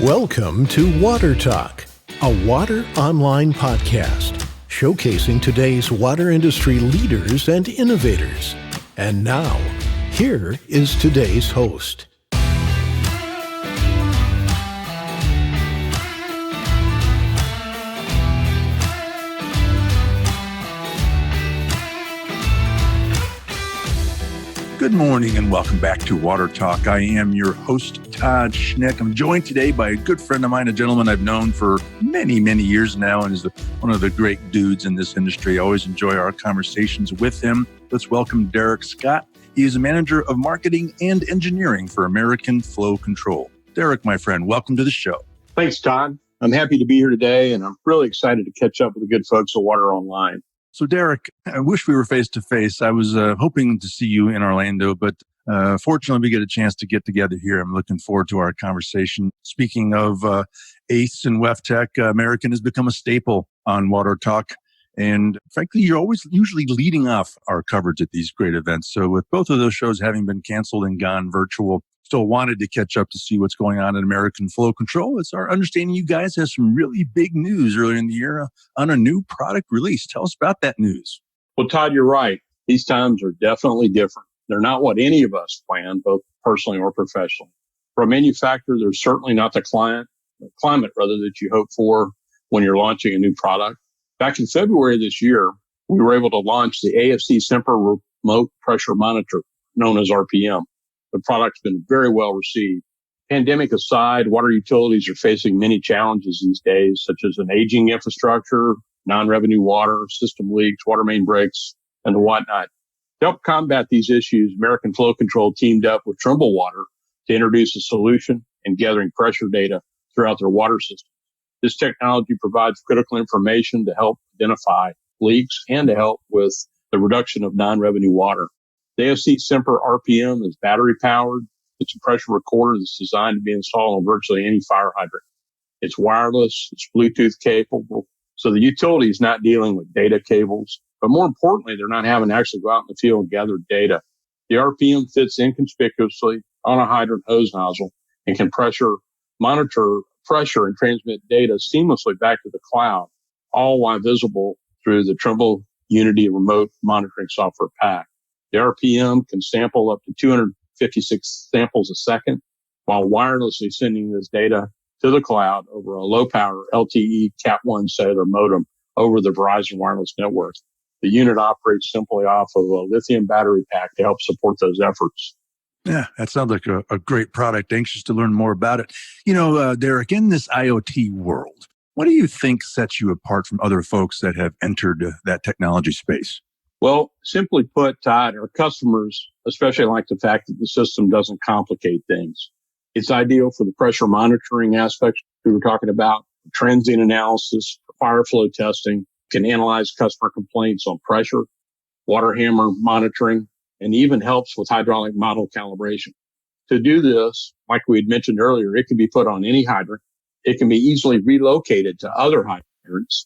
Welcome to Water Talk, a water online podcast showcasing today's water industry leaders and innovators. And now, here is today's host. Good morning and welcome back to Water Talk. I am your host, Todd Schneck. I'm joined today by a good friend of mine, a gentleman I've known for many, many years now, and is one of the great dudes in this industry. I always enjoy our conversations with him. Let's welcome Derek Scott. He is a manager of marketing and engineering for American Flow Control. Derek, my friend, welcome to the show. Thanks, Todd. I'm happy to be here today, and I'm really excited to catch up with the good folks at Water Online. So, Derek, I wish we were face-to-face. I was hoping to see you in Orlando, but fortunately, we get a chance to get together here. I'm looking forward to our conversation. Speaking of ACE and WEFTEC, American has become a staple on Water Talk. And frankly, you're always usually leading off our coverage at these great events. So with both of those shows having been canceled and gone virtual, still wanted to catch up to see what's going on in American Flow Control. It's our understanding you guys have some really big news earlier in the year on a new product release. Tell us about that news. Well, Todd, you're right. These times are definitely different. They're not what any of us planned, both personally or professionally. For a manufacturer, they're certainly not the climate that you hope for when you're launching a new product. Back in February this year, we were able to launch the AFC Sempra Remote Pressure Monitor, known as RPM. The product's been very well received. Pandemic aside, water utilities are facing many challenges these days, such as an aging infrastructure, non-revenue water, system leaks, water main breaks, and whatnot. To help combat these issues, American Flow Control teamed up with Trimble Water to introduce a solution in gathering pressure data throughout their water system. This technology provides critical information to help identify leaks and to help with the reduction of non-revenue water. The AFC Sempra RPM is battery powered. It's a pressure recorder that's designed to be installed on virtually any fire hydrant. It's wireless. It's Bluetooth capable. So the utility is not dealing with data cables, but more importantly, they're not having to actually go out in the field and gather data. The RPM fits inconspicuously on a hydrant hose nozzle and can monitor pressure and transmit data seamlessly back to the cloud, all while visible through the Trimble Unity remote monitoring software pack. The RPM can sample up to 256 samples a second while wirelessly sending this data to the cloud over a low-power LTE Cat1 cellular modem over the Verizon wireless network. The unit operates simply off of a lithium battery pack to help support those efforts. Yeah, that sounds like a great product. Anxious to learn more about it. You know, Derek, in this IoT world, what do you think sets you apart from other folks that have entered that technology space? Well, simply put, Todd, our customers especially like the fact that the system doesn't complicate things. It's ideal for the pressure monitoring aspects we were talking about, transient analysis, fire flow testing, can analyze customer complaints on pressure, water hammer monitoring, and even helps with hydraulic model calibration. To do this, like we had mentioned earlier, it can be put on any hydrant. It can be easily relocated to other hydrants.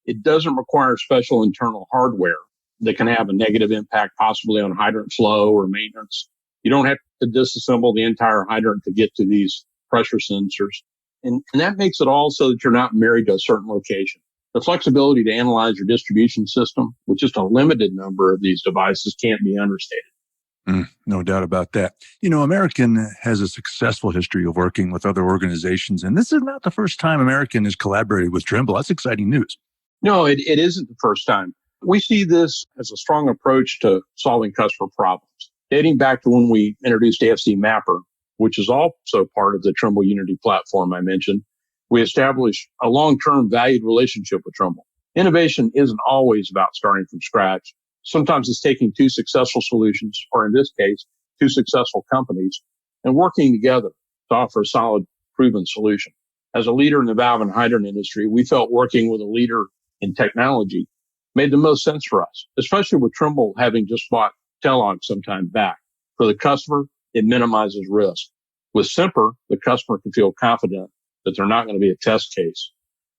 It doesn't require special internal hardware that can have a negative impact possibly on hydrant flow or maintenance. You don't have to disassemble the entire hydrant to get to these pressure sensors. And that makes it all so that you're not married to a certain location. The flexibility to analyze your distribution system with just a limited number of these devices can't be understated. No doubt about that. You know, American has a successful history of working with other organizations, and this is not the first time American has collaborated with Trimble. That's exciting news. No, it isn't the first time. We see this as a strong approach to solving customer problems. Dating back to when we introduced AFC Mapper, which is also part of the Trimble Unity platform I mentioned, we established a long-term valued relationship with Trimble. Innovation isn't always about starting from scratch. Sometimes it's taking two successful solutions, or in this case, two successful companies, and working together to offer a solid, proven solution. As a leader in the valve and hydrant industry, we felt working with a leader in technology made the most sense for us, especially with Trimble having just bought Telog some time back. For the customer, it minimizes risk. With Sempra, the customer can feel confident that they're not going to be a test case.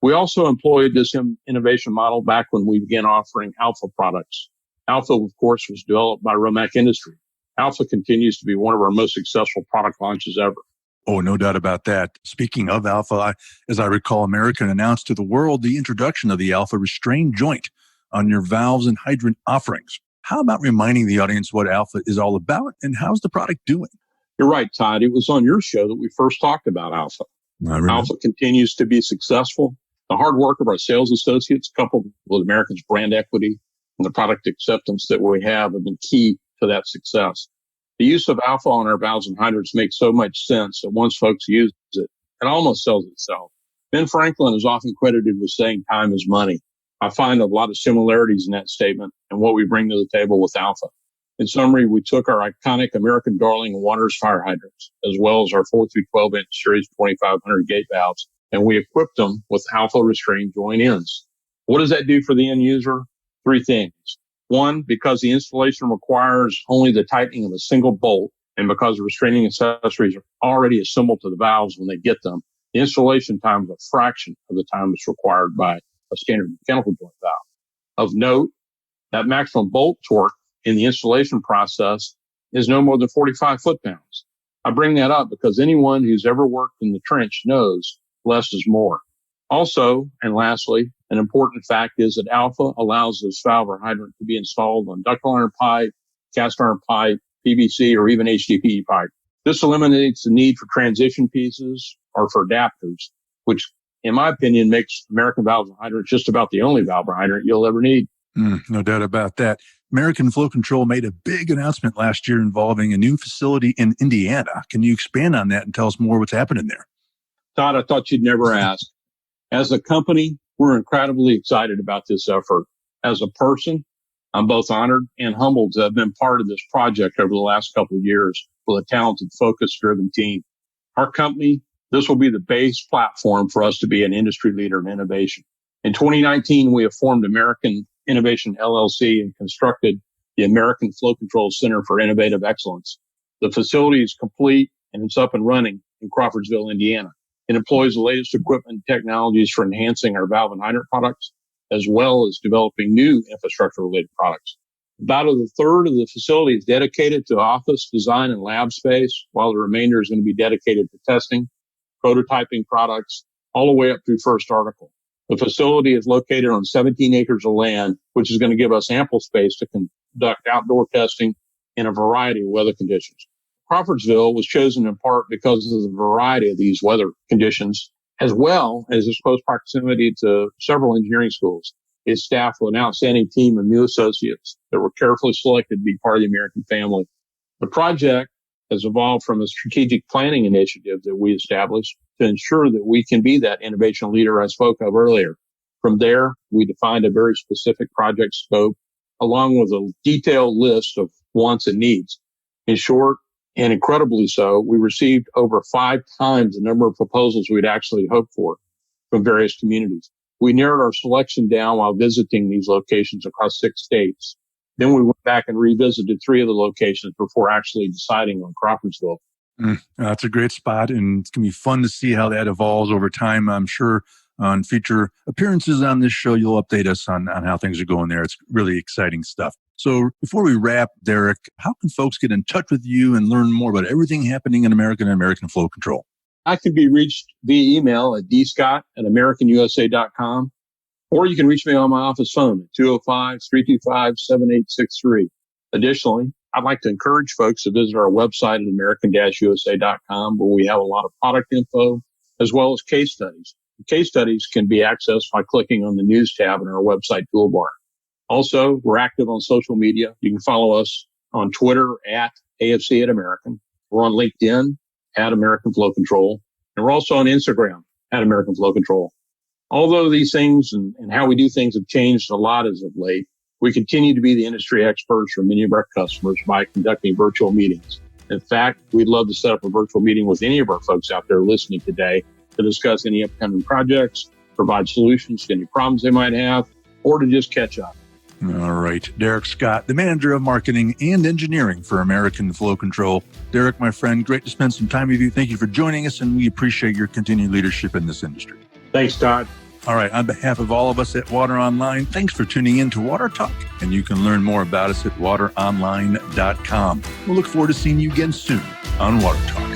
We also employed this innovation model back when we began offering Alpha products. Alpha, of course, was developed by Romac Industry. Alpha continues to be one of our most successful product launches ever. Oh, no doubt about that. Speaking of Alpha, as I recall, American announced to the world the introduction of the Alpha restrained joint on your valves and hydrant offerings. How about reminding the audience what Alpha is all about and how's the product doing? You're right, Todd. It was on your show that we first talked about Alpha. Alpha continues to be successful. The hard work of our sales associates, coupled with American's brand equity and the product acceptance that we have been key to that success. The use of Alpha on our valves and hydrants makes so much sense that once folks use it, it almost sells itself. Ben Franklin is often credited with saying time is money. I find a lot of similarities in that statement and what we bring to the table with Alpha. In summary, we took our iconic American Darling Waters fire hydrants, as well as our 4 through 12-inch Series 2500 gate valves, and we equipped them with Alpha restrained joint ends. What does that do for the end user? 3 things. 1, because the installation requires only the tightening of a single bolt, and because the restraining accessories are already assembled to the valves when they get them, the installation time is a fraction of the time that's required by a standard mechanical joint valve. Of note, that maximum bolt torque in the installation process is no more than 45 foot-pounds. I bring that up because anyone who's ever worked in the trench knows less is more. Also, and lastly, an important fact is that Alpha allows this valve or hydrant to be installed on ductile iron pipe, cast iron pipe, PVC, or even HDPE pipe. This eliminates the need for transition pieces or for adapters, which, in my opinion, makes American valves and hydrants just about the only valve or hydrant you'll ever need. No doubt about that. American Flow Control made a big announcement last year involving a new facility in Indiana. Can you expand on that and tell us more what's happening there? Todd, I thought you'd never ask. As a company, we're incredibly excited about this effort. As a person, I'm both honored and humbled to have been part of this project over the last couple of years with a talented, focus-driven team. Our company, this will be the base platform for us to be an industry leader in innovation. In 2019, we have formed American Innovation LLC and constructed the American Flow Control Center for Innovative Excellence. The facility is complete and it's up and running in Crawfordsville, Indiana. It employs the latest equipment and technologies for enhancing our valve and hydrant products, as well as developing new infrastructure-related products. About a third of the facility is dedicated to office design and lab space, while the remainder is going to be dedicated to testing, prototyping products, all the way up through first article. The facility is located on 17 acres of land, which is going to give us ample space to conduct outdoor testing in a variety of weather conditions. Crawfordsville was chosen in part because of the variety of these weather conditions, as well as its close proximity to several engineering schools. It's staffed with an outstanding team of new associates that were carefully selected to be part of the American family. The project has evolved from a strategic planning initiative that we established to ensure that we can be that innovation leader I spoke of earlier. From there, we defined a very specific project scope, along with a detailed list of wants and needs. In short, and incredibly so, we received over 5 times the number of proposals we'd actually hoped for from various communities. We narrowed our selection down while visiting these locations across 6 states. Then we went back and revisited 3 of the locations before actually deciding on Crawfordsville. That's a great spot, and it's going to be fun to see how that evolves over time. I'm sure on future appearances on this show, you'll update us on how things are going there. It's really exciting stuff. So before we wrap, Derek, how can folks get in touch with you and learn more about everything happening in American and American Flow Control? I can be reached via email at dscott@americanusa.com, or you can reach me on my office phone at 205-325-7863. Additionally, I'd like to encourage folks to visit our website at american-usa.com, where we have a lot of product info as well as case studies. The case studies can be accessed by clicking on the news tab in our website toolbar. Also, we're active on social media. You can follow us on Twitter at AFC at American. We're on LinkedIn at American Flow Control. And we're also on Instagram at American Flow Control. Although these things and how we do things have changed a lot as of late, we continue to be the industry experts for many of our customers by conducting virtual meetings. In fact, we'd love to set up a virtual meeting with any of our folks out there listening today to discuss any upcoming projects, provide solutions to any problems they might have, or to just catch up. All right. Derek Scott, the manager of marketing and engineering for American Flow Control. Derek, my friend, great to spend some time with you. Thank you for joining us, and we appreciate your continued leadership in this industry. Thanks, Todd. All right. On behalf of all of us at Water Online, thanks for tuning in to Water Talk, and you can learn more about us at wateronline.com. We'll look forward to seeing you again soon on Water Talk.